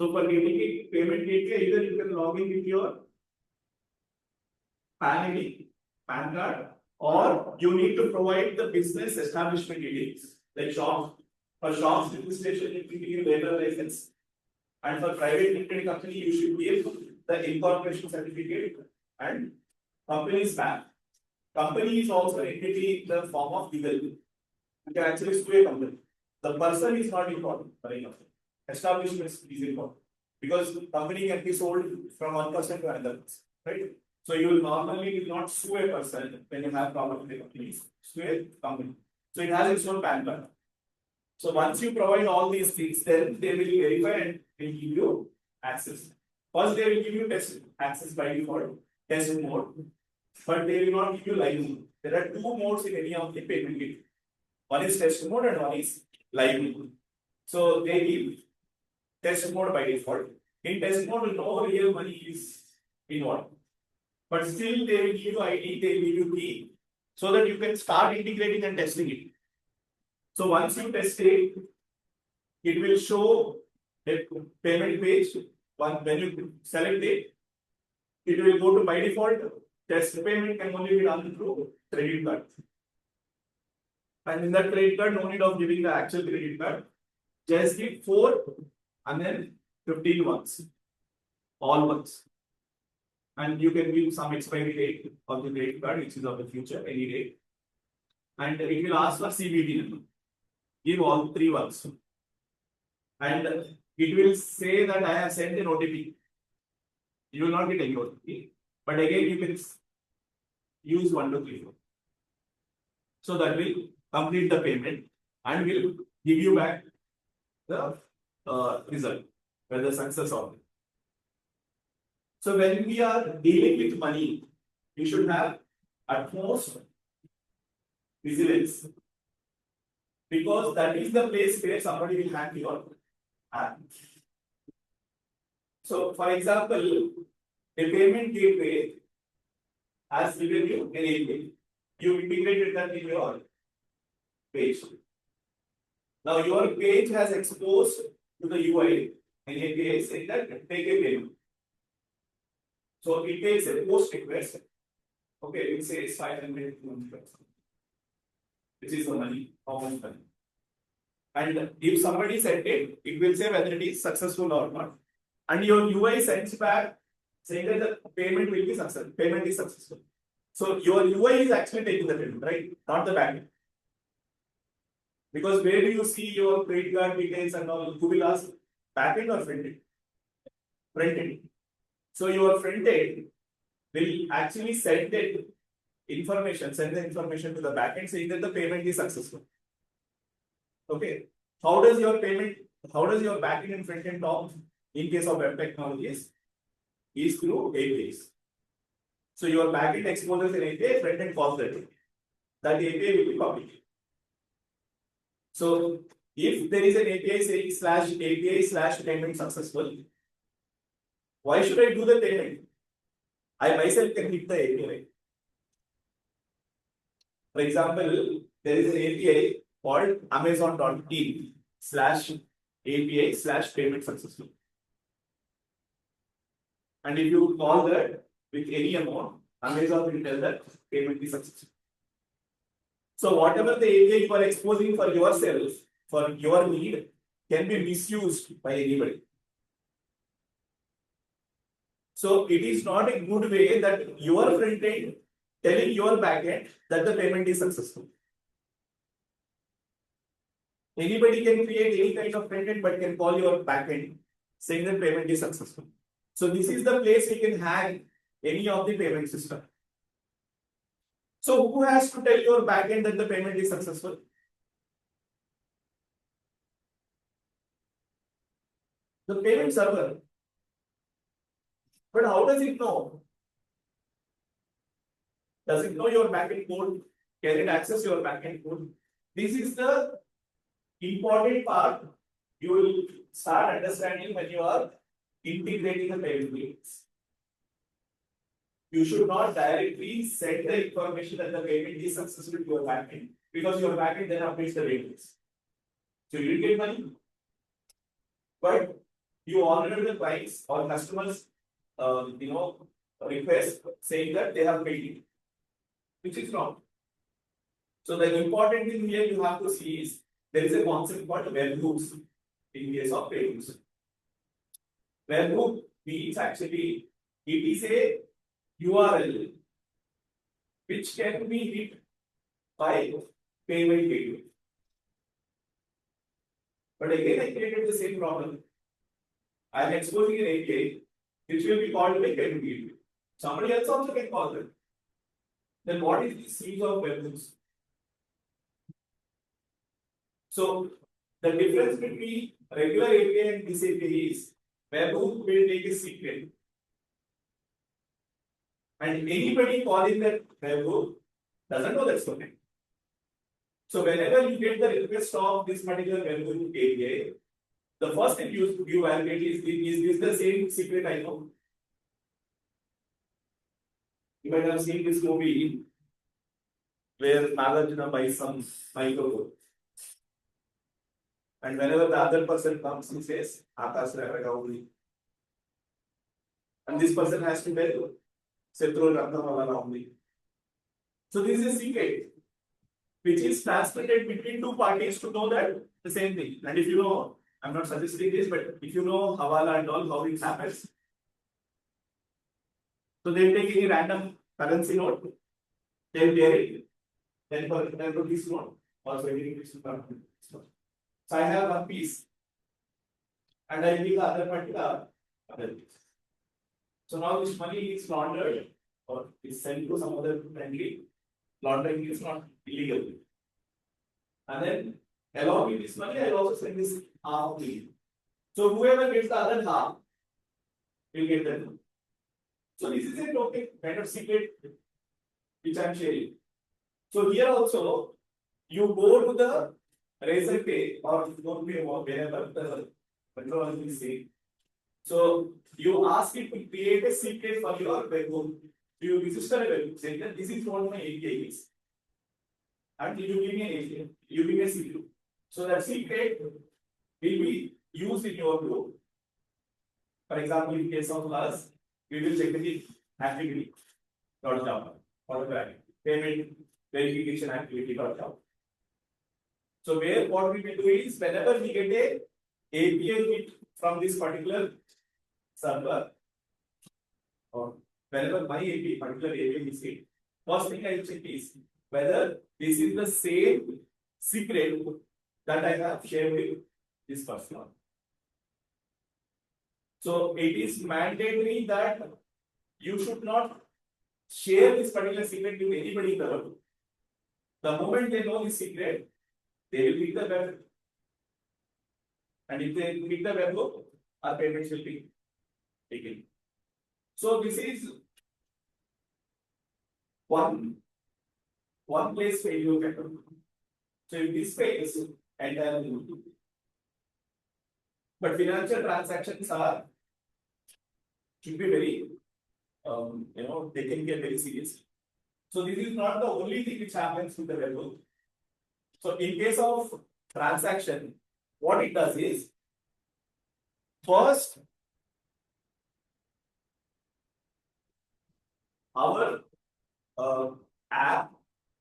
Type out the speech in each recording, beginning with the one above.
So for getting a payment gateway, either you can log in with your PAN ID, PAN card, or you need to provide the business establishment details, like shops. For shops registration, you need to give labor license, and for private limited company, you should give the incorporation certificate and company's PAN. Company is also entity in the form of legal. You can actually sue a company. The person is not important for a company. Establishment is important because the company can be sold from one person to another person, right? So you will normally not sue a person when you have problem with the company. Sue a company. So it has its own PAN card. So once you provide all these things, then they will verify and will give you access. First, they will give you test access by default, test mode, but they will not give you live mode. There are two modes in any of the payment gateway. One is test mode and one is live mode. So they give test mode by default. In test mode, no real money is involved. But still, they will give you ID, they will give you key, so that you can start integrating and testing it. So once you test it, it will show a payment page. When you select it, it will go to by default. Test payment can only be done through credit card. And in that credit card, no need of giving the actual credit card. Just give 4 and then 15 ones. All ones. And you can give some expiry date of the credit card, which is of the future, any date. And it will ask for CVV number. Give all 3 ones. And it will say that I have sent an OTP. You will not get any OTP. But again, you can use 1, 2, 3, 4. So that will complete the payment and will give you back the result, whether success or not. So when we are dealing with money, we should have utmost vigilance, because that is the place where somebody will hack your app. So, for example, a payment gateway has given you an API. You integrated that in your page. Now your page has exposed to the UI an API saying that take a payment. So it takes a post request. Okay, it says 500, which is the money, how much money. And if somebody sent it, it will say whether it is successful or not. And your UI sends back saying that the payment will be successful. Payment is successful. So your UI is actually taking the payment, right? Not the backend. Because where do you see your credit card details and all? Who will ask backend or front end? Front end. So your front end will actually send the information to the backend saying that the payment is successful. Okay. How does your backend and front end talk in case of web technologies? Is through APIs. So your backend exposes an API, front end calls that API. That API will be public. So if there is an API saying /API/payment successful, why should I do the payment? I myself can hit the API. For example, there is an API called Amazon.in/API/payment successful. And if you call that with any amount, Amazon will tell that payment is successful. So whatever the API you are exposing for yourself, for your need, can be misused by anybody. So it is not a good way that your front end telling your backend that the payment is successful. Anybody can create any kind of front end but can call your backend saying that payment is successful. So this is the place we can hack any of the payment system. So who has to tell your backend that the payment is successful? The payment server. But how does it know? Does it know your backend code? Can it access your backend code? This is the important part you will start understanding when you are integrating the payment gateways. You should not directly send the information that the payment is successful to your backend, because your backend then updates the gateways. So you will get money, but you honor the clients or customers, request saying that they have paid it, which is wrong. So the important thing here you have to see is there is a concept called webhooks in case of payments. Webhook means actually it is a URL which can be hit by payment gateway. But again, I created the same problem. I am exposing an API which will be called by payment gateway. Somebody else also can call them. Then what is the use of webhooks? So the difference between regular API and this API is webhook will take a secret. And anybody calling that webhook doesn't know that's something. So whenever you get the request of this particular webhook API, the first thing you validate is this the same secret I know? You might have seen this movie where Nagarjuna buys some microphone. And whenever the other person comes, he says, Akash Ragauli. And this person has to tell Setru Ragauli. So this is a secret which is transmitted between two parties to know that the same thing. And if you know, I'm not suggesting this, but if you know Hawala and all, how it happens. So they'll take any random currency note, they'll tear it, then for this note, also any note. So I have one piece and I give the other party the other piece. So now this money is laundered or is sent to some other country. Laundering is not illegal. And then along with this money, I will also send this half to you. So whoever gets the other half will get the money. So this is a token kind of secret which I am sharing. So here also you go to the Razorpay or don't pay wherever the control is saying. So you ask it to create a secret for your webhook. You register a webhook saying that this is what my API is. And you give me an API, you give me a secret. So that secret will be used in your group. For example, in case of us, we will check the activity.java or the payment verification activity.java. So where what we will do is whenever we get a API hit from this particular server, or whenever my API, particular API is hit, first thing I will check is whether this is the same secret that I have shared with this person. So it is mandatory that you should not share this particular secret with anybody in the world. The moment they know this secret, they will pick the webhook. And if they pick the webhook, our payments will be taken. So this is one place where you can do. So if this fails, entirely. But financial transactions should be very taken care very seriously. So this is not the only thing which happens with the webhook. So in case of transaction, what it does is first our app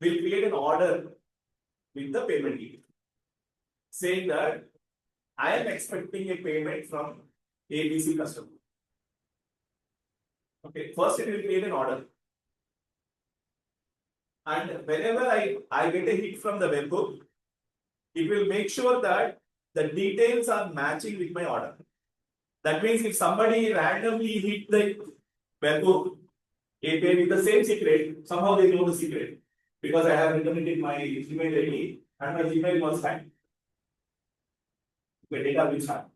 will create an order with the payment detail saying that I am expecting a payment from ABC customer. Okay, first it will create an order. And whenever I get a hit from the webhook, it will make sure that the details are matching with my order. That means if somebody randomly hit the webhook API with the same secret, somehow they know the secret because I have written it in my Gmail ID and my Gmail was hacked. My data will hacked.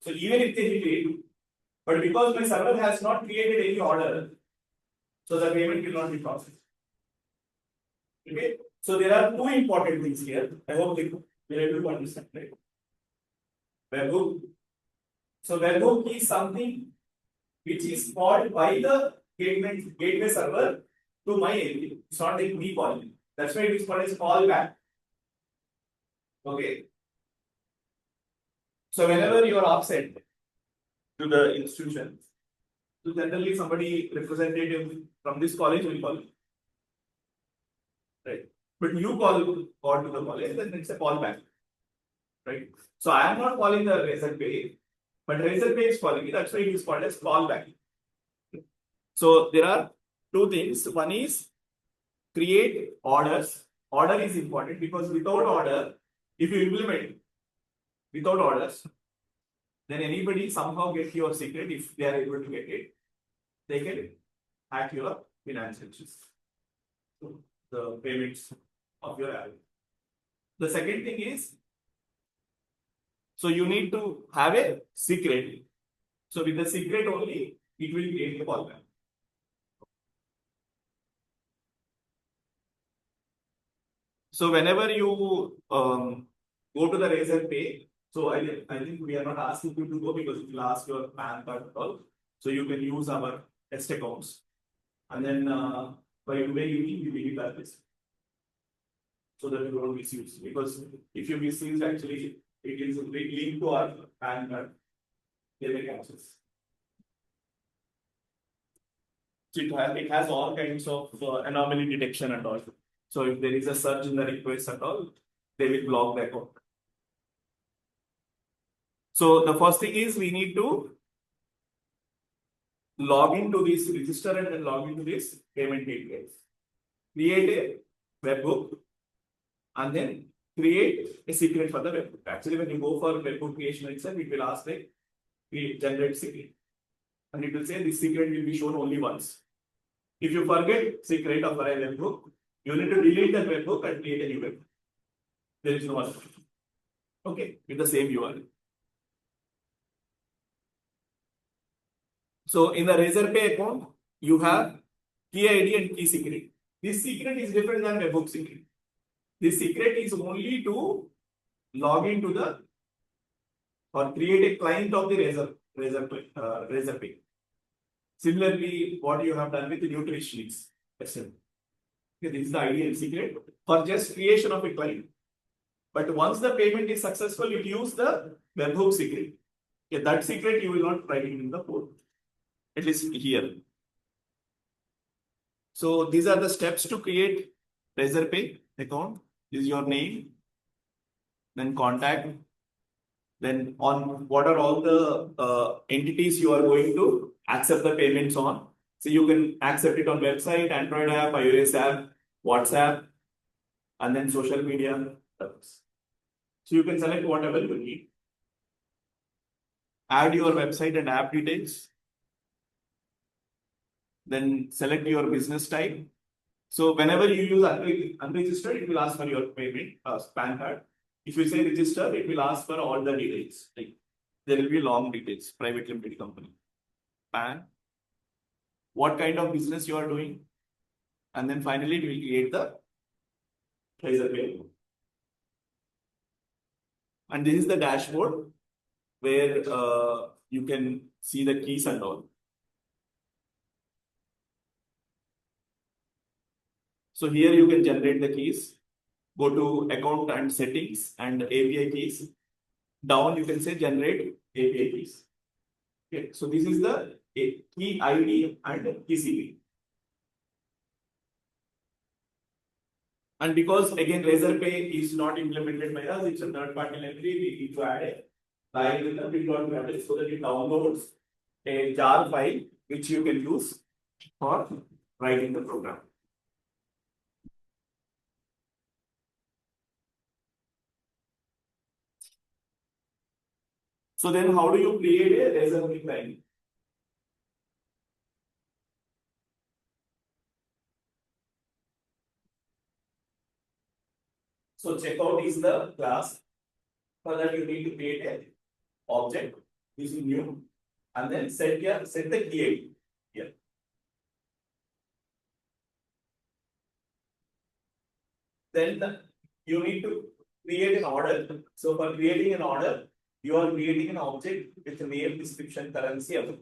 So even if they hit it, but because my server has not created any order, so the payment will not be processed. Okay, so there are two important things here. I hope you are able to understand, right? Webhook. So webhook is something which is called by the gateway server to my API. It's not like me calling. That's why it is called as callback. Okay. So whenever you are absent to the institution, so generally somebody representative from this college will call you. Right. But you call to the college, then it's a call back. Right. So I am not calling the Razorpay, but Razorpay is calling me. That's why it is called as callback. So there are two things. One is create orders. Order is important because without order, if you implement without orders, then anybody somehow get your secret. If they are able to get it, they can hack your financials, the payments of your app. The second thing is, so you need to have a secret. So with the secret only, it will create a callback. So whenever you go to the Razorpay, so I think we are not asking you to go because it will ask your PAN card and all. So you can use our test accounts, and then by today evening we will give that this, so that you don't misuse. Because if you misuse, actually it is linked to our PAN card. They make access. So it has all kinds of anomaly detection and all. So if there is a surge in the request and all, they will block the account. So the first thing is we need to log into this register and then log into this payment gateway. Create a webhook and then create a secret for the webhook. Actually, when you go for webhook creation itself, it will ask like generate secret. And it will say this secret will be shown only once. If you forget secret of a webhook, you need to delete that webhook and create a new webhook. There is no other. Okay, with the same URL. So in the Razorpay account, you have key ID and key secret. This secret is different than webhook secret. This secret is only to log into the or create a client of the Razorpay. Similarly, what you have done with the Nutritionist. Okay, this is the ideal secret for just creation of a client. But once the payment is successful, it use the webhook secret. Okay, that secret you will not write it in the code. At least here. So these are the steps to create Razorpay account. This is your name, then contact, then on what are all the entities you are going to accept the payments on. So you can accept it on website, Android app, iOS app, WhatsApp, and then social media. So you can select whatever you need. Add your website and app details. Then select your business type. So whenever you use unregistered, it will ask for your payment, PAN card. If you say register, it will ask for all the details. Like there will be long details, private limited company, PAN, what kind of business you are doing, and then finally it will create the Razorpay. And this is the dashboard where you can see the keys and all. So here you can generate the keys. Go to account and settings and API keys. Down you can say generate API keys. Okay, so this is the key ID and key secret. And because again Razorpay is not implemented by us, it's a third-party library. We need to add a line with the bit.address so that it downloads a jar file which you can use for writing the program. So then how do you create a Razorpay client? So checkout is the class. For that you need to create an object using new and then set the key ID here. Then you need to create an order. So for creating an order, you are creating an object with name, description, currency, amount.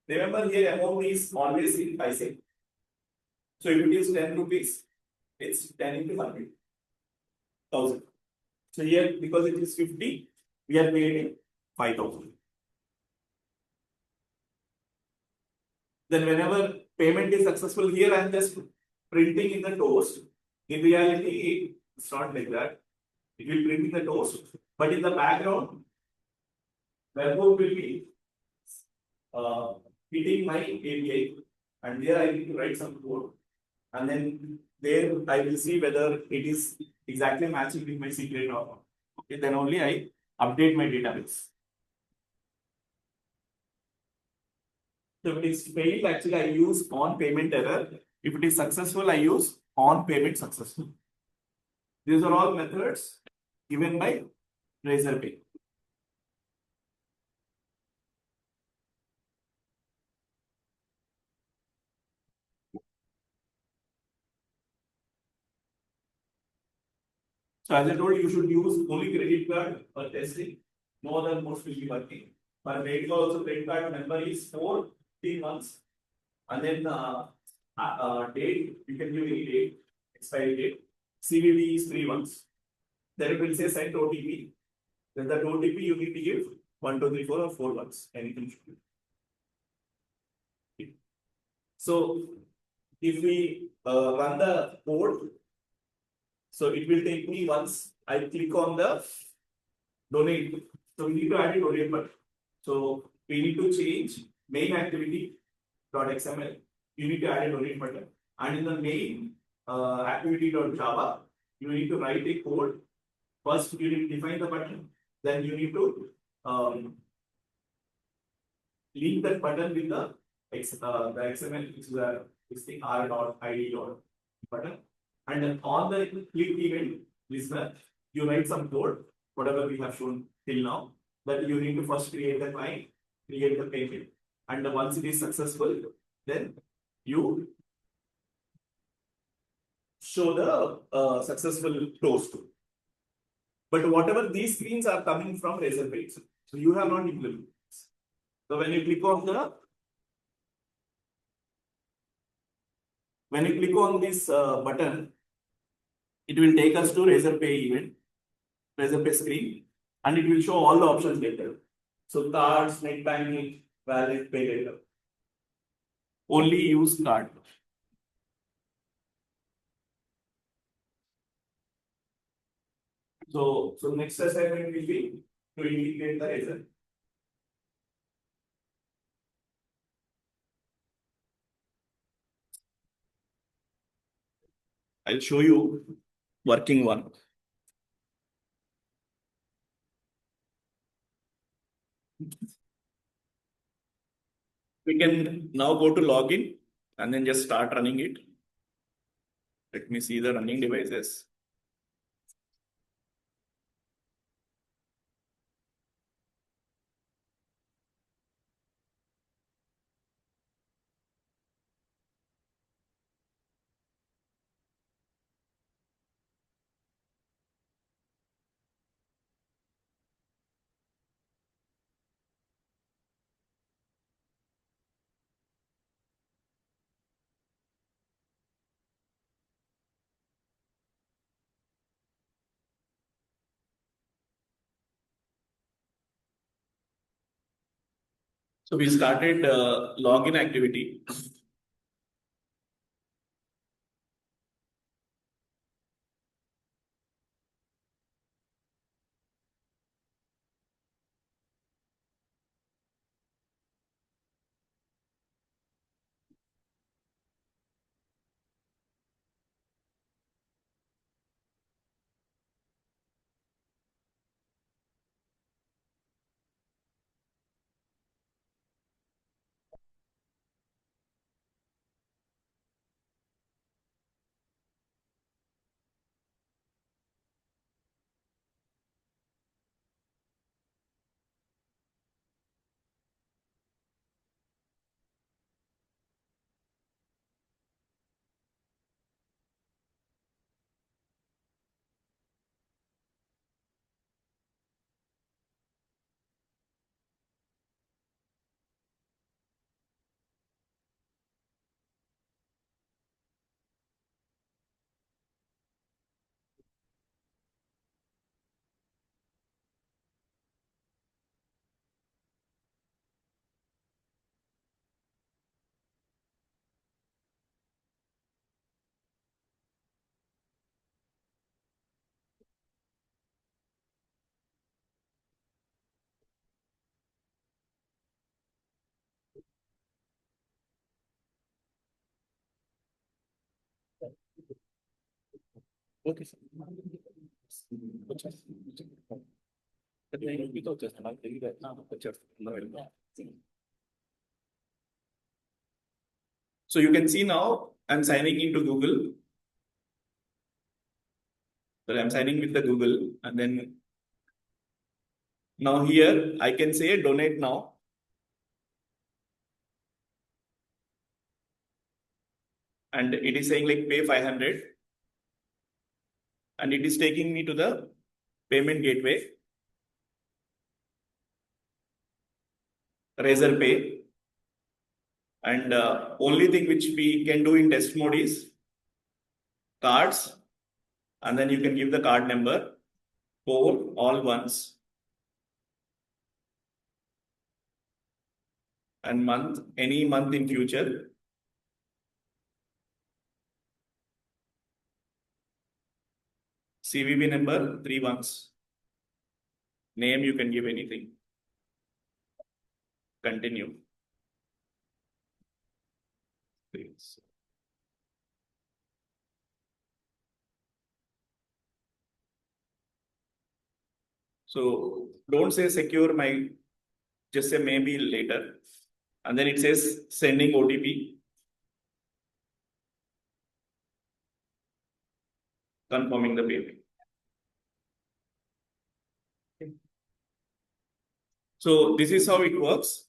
Remember here amount is always in paise. So if it is 10 rupees, it's 10 into 100,000. So here because it is 50, we are creating 5,000. Then whenever payment is successful here, I'm just printing in the toast. In reality, it's not like that. It will print in the toast, but in the background, webhook will be uh, hitting my API, and there I need to write some code, and then there I will see whether it is exactly matching with my secret or not. Okay, then only I update my database. So if it is failed, actually I use on payment error. If it is successful, I use on payment successful. These are all methods given by Razorpay. So as I told you, you should use only credit card for testing. No other modes will be working. For credit card also, credit card number is 14 months. And then date, you can give any date, expiry date. CVV is 3 months. Then it will say send OTP. Then that OTP you need to give 1, 2, 3, 4 or 4 months. Anything should be. So if we run the code, so it will take me once I click on the donate. So we need to add a donate button. So we need to change main activity .xml. You need to add a donate button. And in the main activity.java, you need to write a code. First, you need to define the button. Then you need to link that button with the XML, which is this thing r.id button. And then on the click event listener, you write some code, whatever we have shown till now, that you need to first create the client, create the payment. And once it is successful, then you show the successful toast. But whatever these screens are coming from Razorpay, so you have not implemented. So when you click on this button, it will take us to Razorpay event, Razorpay screen, and it will show all the options later. So cards, net banking, wallet, pay later. Only use card. So next assignment will be to integrate the Razor. I'll show you working one. We can now go to login and then just start running it. Let me see the running devices. So we started login activity. Okay, sir. So you can see now I'm signing into Google. So I'm signing with the Google, and then now here I can say donate now. And it is saying like pay 500. And it is taking me to the payment gateway. Razorpay. And only thing which we can do in test mode is cards. And then you can give the card number for all ones. And month, any month in future. CVV number 3 ones. Name you can give anything. Continue. Please. So don't say secure my, just say maybe later. And then it says sending OTP. Confirming the payment. So this is how it works.